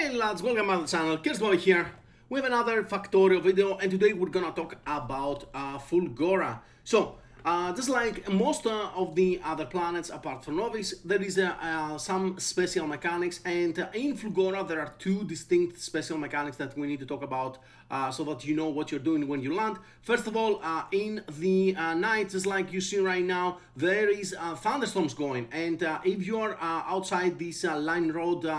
Hey lads, welcome back to the channel. Cursedboy here with another Factorio video, and today we're gonna talk about Fulgora. So, just like most of the other planets apart from Novis, there is some special mechanics, and in Fulgora there are two distinct special mechanics that we need to talk about so that you know what you're doing when you land. First of all, in the night, just like you see right now, there is thunderstorms going, and if you are outside this line road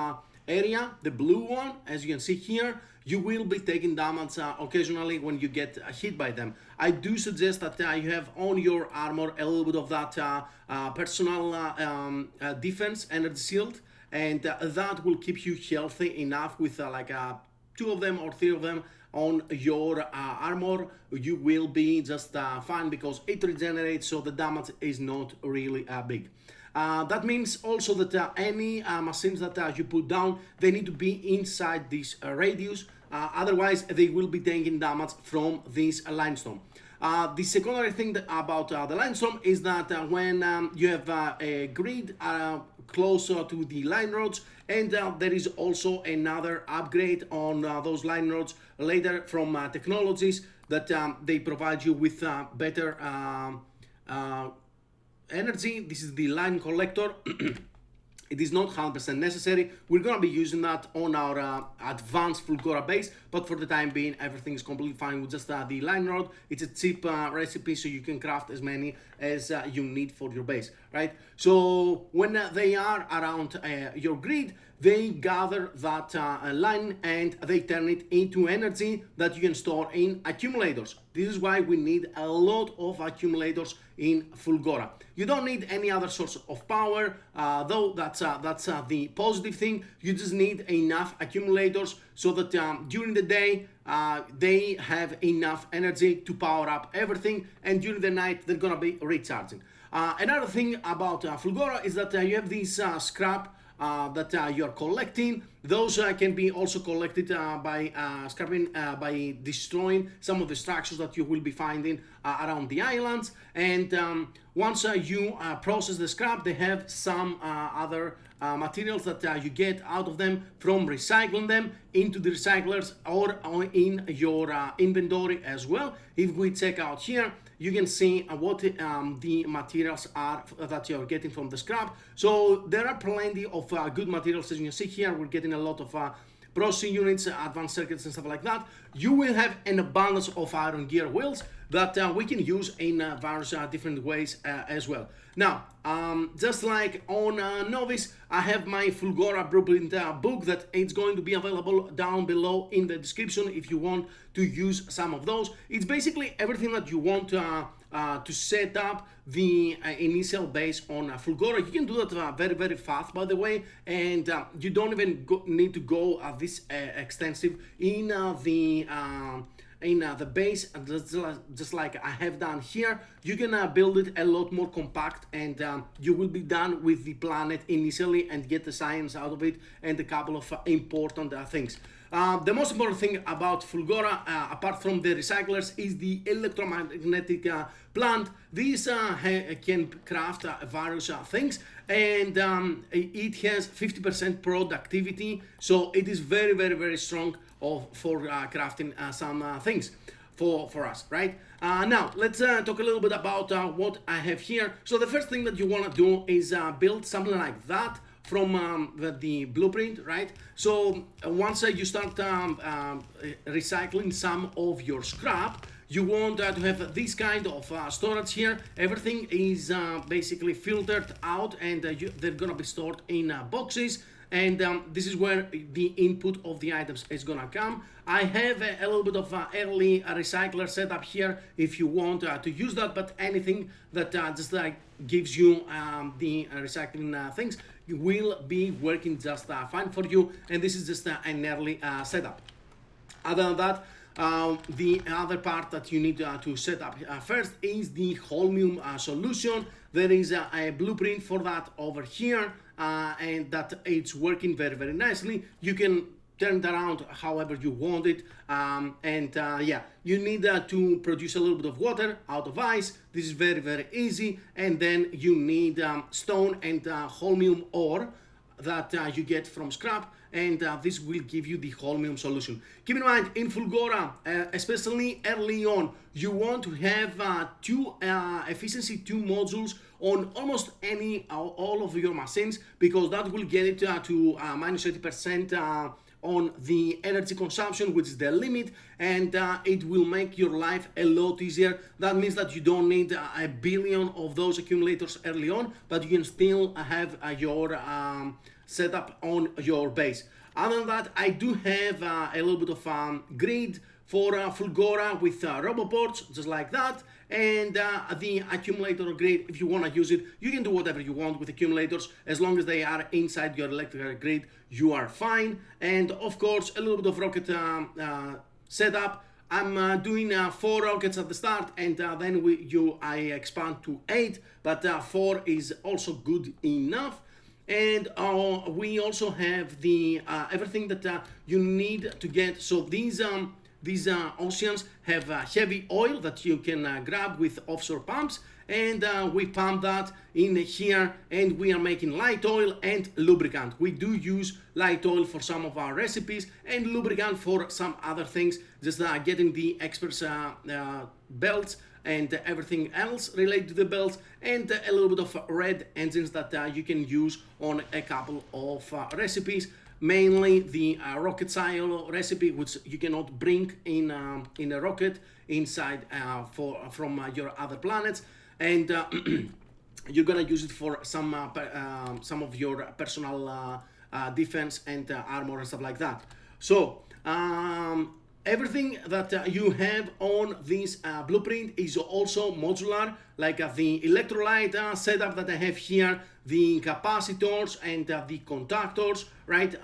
area, the blue one, as you can see here, you will be taking damage occasionally when you get hit by them. I do suggest that you have on your armor a little bit of that personal defense energy shield, and that will keep you healthy enough with like two of them or three of them on your armor. You will be just fine because it regenerates, so the damage is not really big. That means also that any machines that you put down, they need to be inside this radius, otherwise they will be taking damage from this limestone. The secondary thing about the limestone is that when you have a grid closer to the line roads, and there is also another upgrade on those line roads later from technologies that they provide you with better energy. This is the line collector. It is not 100% necessary. We're gonna be using that on our advanced Fulgora base, but for the time being, everything is completely fine with just the line rod. It's a cheap recipe, so you can craft as many as you need for your base, right? So when they are around your grid, they gather that line and they turn it into energy that you can store in accumulators. This is why we need a lot of accumulators in Fulgora. You don't need any other source of power, though that's the positive thing. You just need enough accumulators so that during the day they have enough energy to power up everything, and during the night they're gonna be recharging. Another thing about Fulgora is that you have this scrap that you're collecting. Those can be also collected by scrapping, by destroying some of the structures that you will be finding around the islands. And once you process the scrap, they have some other materials that you get out of them from recycling them into the recyclers or in your inventory as well. If we check out here, you can see what the materials are that you're getting from the scrap. So there are plenty of good materials. As you can see here, we're getting a lot of processing units, advanced circuits and stuff like that. You will have an abundance of iron gear wheels that we can use in various different ways as well. Now, just like on Novis, I have my Fulgora blueprint book that it's going to be available down below in the description if you want to use some of those. It's basically everything that you want to set up the initial base on Fulgora. You can do that very, very fast, by the way, and you don't even need to go this extensive in the base, just like I have done here. You can build it a lot more compact, and you will be done with the planet initially and get the science out of it and a couple of important things. The most important thing about Fulgora, apart from the recyclers, is the electromagnetic plant. These can craft various things, and it has 50% productivity, so it is very, very, very strong for crafting some things for us, right? Now let's talk a little bit about what I have here. So the first thing that you want to do is build something like that from the blueprint, right? So once you start recycling some of your scrap, you want to have this kind of storage here. Everything is basically filtered out, and they're gonna be stored in boxes, and this is where the input of the items is gonna come. I have a little bit of early recycler setup here if you want to use that, but anything that just like gives you the recycling things will be working just fine for you, and this is just an early setup. Other than that, the other part that you need to set up first is the holmium solution. There is a blueprint for that over here, and that it's working very, very nicely. You can turn it around however you want it, yeah, you need to produce a little bit of water out of ice. This is very, very easy. And then you need stone and holmium ore that you get from scrap, and this will give you the holmium solution. Keep in mind, in Fulgora, especially early on, you want to have two efficiency 2 modules on almost all of your machines, because that will get it to minus 80% on the energy consumption, which is the limit, and it will make your life a lot easier. That means that you don't need a billion of those accumulators early on, but you can still have your setup on your base. Other than that, I do have a little bit of grid for Fulgora with roboports, just like that, and the accumulator grid. If you want to use it, you can do whatever you want with accumulators, as long as they are inside your electrical grid, you are fine. And of course, a little bit of rocket setup. I'm doing 4 rockets at the start, and then I expand to 8, but 4 is also good enough. And we also have the everything that you need to get. So these oceans have heavy oil that you can grab with offshore pumps, and we pump that in here, and we are making light oil and lubricant. We do use light oil for some of our recipes and lubricant for some other things, just getting the experts belts and everything else related to the belts, and a little bit of red engines that you can use on a couple of recipes. Mainly the rocket style recipe, which you cannot bring in a rocket inside from your other planets, and you're gonna use it for some of your personal defense and armor and stuff like that. So everything that you have on this blueprint is also modular, like the electrolyte setup that I have here, the capacitors and the contactors, right?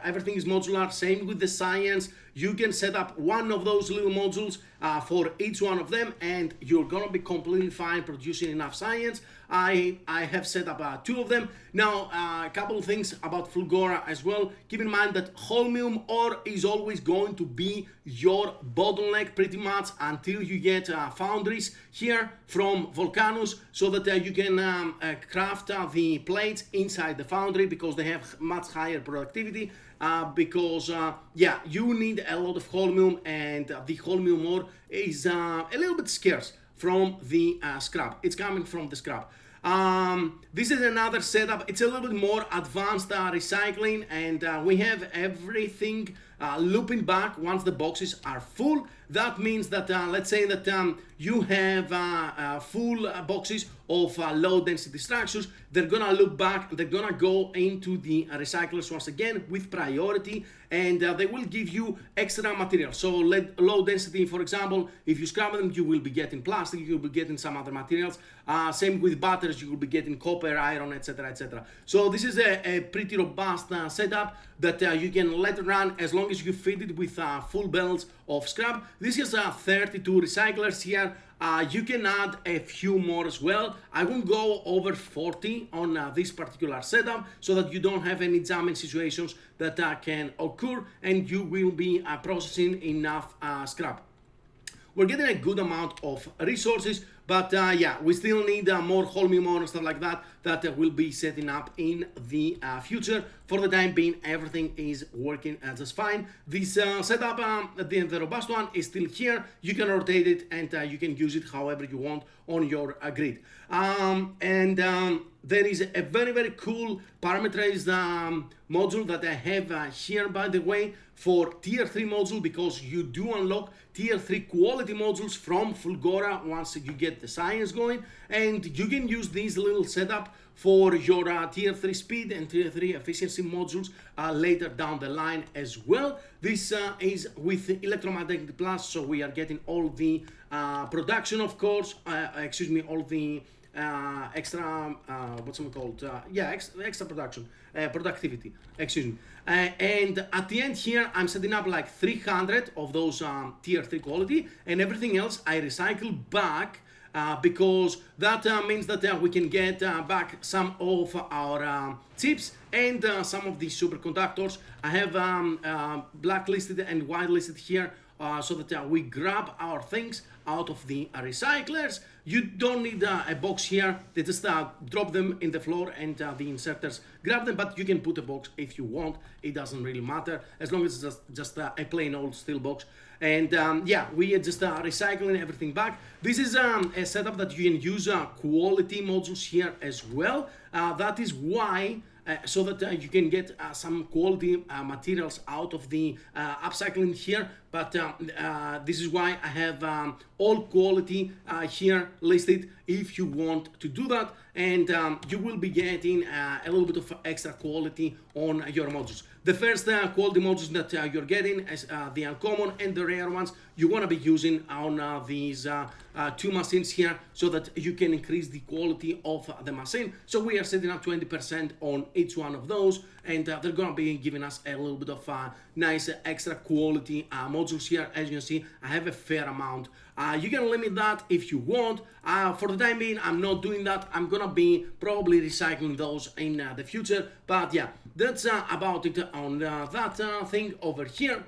Everything is modular. Same with the science. You can set up one of those little modules for each one of them, and you're gonna be completely fine producing enough science. I have set up 2 of them. Now, a couple of things about Fulgora as well. Keep in mind that holmium ore is always going to be your bottleneck pretty much until you get foundries here from volcanoes, so that you can craft the plates inside the foundry, because they have much higher productivity. Because yeah, you need a lot of holmium, and the holmium ore is a little bit scarce from the scrap. It's coming from the scrap. This is another setup. It's a little bit more advanced recycling, and we have everything looping back once the boxes are full. That means that let's say that you have full boxes of low density structures. They're gonna loop back, they're gonna go into the recyclers once again with priority, and they will give you extra material. So low density, for example, if you scrap them, you will be getting plastic, you will be getting some other materials. Same with batteries, you will be getting copper, iron, etc, etc. So this is a pretty robust setup that you can let it run as long as you feed it with full belts of scrap. This is 32 recyclers here. You can add a few more as well. I won't go over 40 on this particular setup, so that you don't have any jamming situations that can occur, and you will be processing enough scrap. We're getting a good amount of resources, but yeah, we still need more holmium ore and stuff like that that will be setting up in the future. For the time being, everything is working just fine. This setup, the robust one, is still here. You can rotate it, and you can use it however you want on your grid. There is a very, very cool parameterized module that I have here, by the way, for tier 3 module, because you do unlock tier 3 quality modules from Fulgora once you get the science going, and you can use this little setup for your tier 3 speed and tier 3 efficiency modules later down the line as well. This is with electromagnetic plus, so we are getting all the production, of course, all the extra what's it called, extra production, productivity, and at the end here I'm setting up like 300 of those tier 3 quality, and everything else I recycle back, because that means that we can get back some of our chips and some of the superconductors. I have blacklisted and whitelisted here so that we grab our things out of the recyclers. You don't need a box here. They just drop them in the floor and the inserters grab them, but you can put a box if you want. It doesn't really matter as long as it's just a plain old steel box. And yeah, we are just recycling everything back. This is a setup that you can use quality modules here as well. That is why so that you can get some quality materials out of the upcycling here. But this is why I have all quality here listed if you want to do that, and you will be getting a little bit of extra quality on your modules. The first quality modules that you're getting is the uncommon and the rare ones you want to be using on these two machines here, so that you can increase the quality of the machine. So we are setting up 20% on each one of those, and they're gonna be giving us a little bit of nice extra quality modules here. As you can see, I have a fair amount. You can limit that if you want. For the time being, I'm not doing that. I'm gonna be probably recycling those in the future. But yeah, that's about it on that thing over here.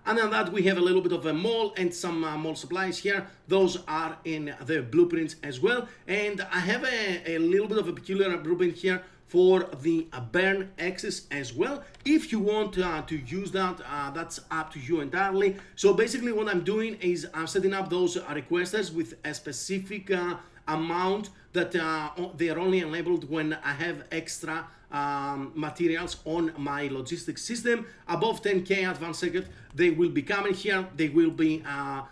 And then that we have a little bit of a mole and some mole supplies here. Those are in the blueprints as well. And I have a little bit of a peculiar blueprint here for the burn axis as well. If you want to use that, that's up to you entirely. So basically what I'm doing is I'm setting up those requesters with a specific amount that they are only enabled when I have extra materials on my logistics system. Above 10k advanced circuit, they will be coming here, they will be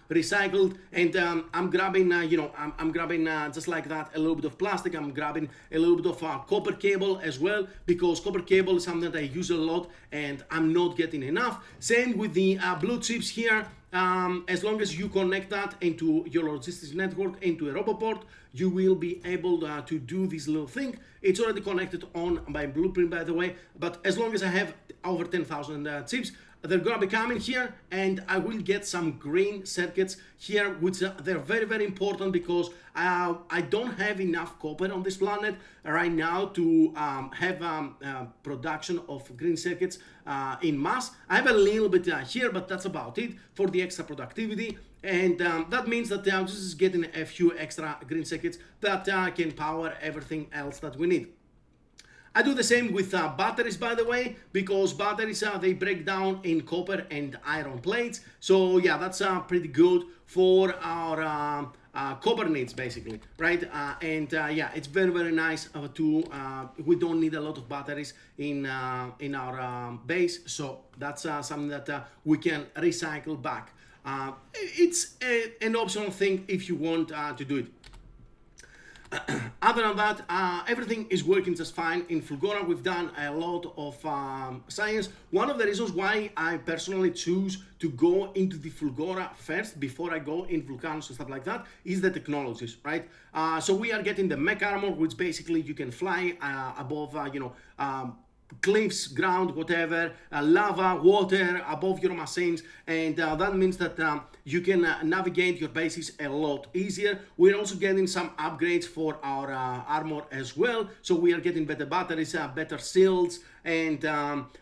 recycled, and I'm grabbing I'm grabbing just like that a little bit of plastic. I'm grabbing a little bit of copper cable as well, because copper cable is something that I use a lot and I'm not getting enough. Same with the blue chips here. As long as you connect that into your logistics network, into a roboport, you will be able to do this little thing. It's already connected on my blueprint, by the way, but as long as I have over 10,000 chips, they're gonna be coming here, and I will get some green circuits here, which they're very, very important, because I don't have enough copper on this planet right now to have production of green circuits in mass. I have a little bit here, but that's about it for the extra productivity. And that means that I'm just getting a few extra green circuits that can power everything else that we need. I do the same with batteries, by the way, because batteries they break down in copper and iron plates. So yeah, that's pretty good for our copper needs, basically, right? Yeah, it's very, very nice to we don't need a lot of batteries in our base, so that's something that we can recycle back. It's an optional thing if you want to do it. Other than that, everything is working just fine. In Fulgora, we've done a lot of science. One of the reasons why I personally choose to go into the Fulgora first before I go in Vulcanus and stuff like that is the technologies, right? So we are getting the mech armor, which basically you can fly above, cliffs, ground, whatever, lava, water above your machines, and that means that you can navigate your bases a lot easier. We're also getting some upgrades for our armor as well, so we are getting better batteries, better shields, and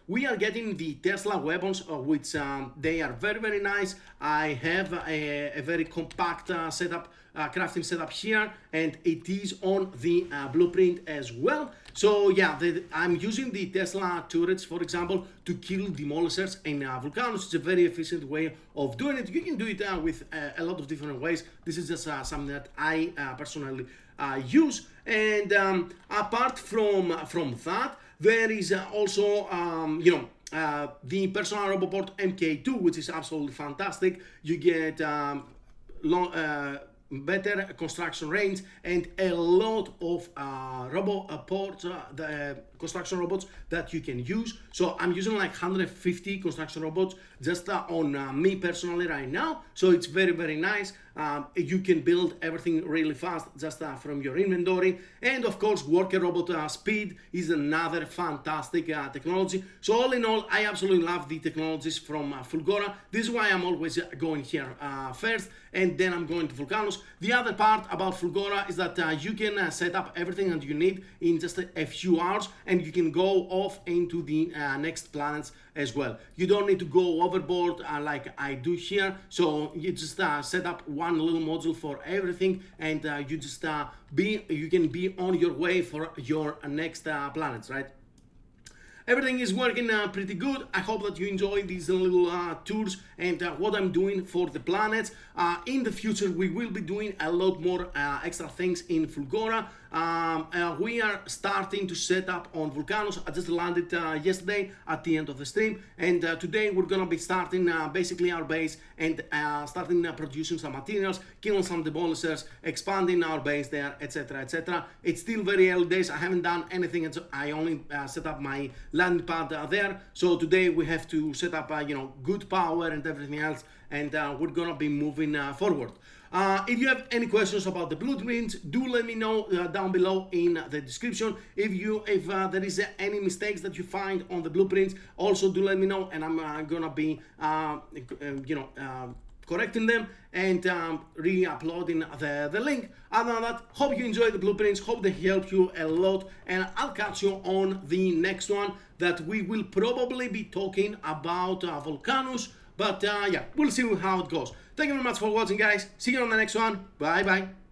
we are getting the Tesla weapons, which they are very, very nice. I have a very compact setup, crafting setup here, and it is on the blueprint as well. So yeah, I'm using the Tesla turrets, for example, to kill demolishers in Vulcanus. It's a very efficient way of doing it. You can do it with a lot of different ways. This is just something that I personally use. And apart from that, there is also the personal roboport MK2, which is absolutely fantastic. You get better construction range and a lot of roboports, the construction robots that you can use. So I'm using like 150 construction robots just on me personally right now. So it's very, very nice. You can build everything really fast just from your inventory. And of course, worker robot speed is another fantastic technology. So all in all, I absolutely love the technologies from Fulgora. This is why I'm always going here first, and then I'm going to Vulcanus. The other part about Fulgora is that you can set up everything that you need in just a few hours, and you can go off into the next planets as well. You don't need to go overboard like I do here, so you just set up one little module for everything, and you just you can be on your way for your next planets, right? Everything is working pretty good. I hope that you enjoy these little tours and what I'm doing for the planets. In the future, we will be doing a lot more extra things in Fulgora. We are starting to set up on Vulcanus. I just landed yesterday at the end of the stream, and today we're gonna be starting basically our base and starting producing some materials, killing some demolishers, expanding our base there, etc, etc. It's still very early days. I haven't done anything, and so I only set up my landing pad there. So today we have to set up you know, good power and everything else, and we're gonna be moving forward. If you have any questions about the blueprints, do let me know down below in the description. If there is any mistakes that you find on the blueprints, also do let me know, and I'm gonna be you know, correcting them and re-uploading the link. Other than that, hope you enjoyed the blueprints, hope they helped you a lot, and I'll catch you on the next one that we will probably be talking about Vulcanus, but yeah, we'll see how it goes. Thank you very much for watching, guys. See you on the next one. Bye bye.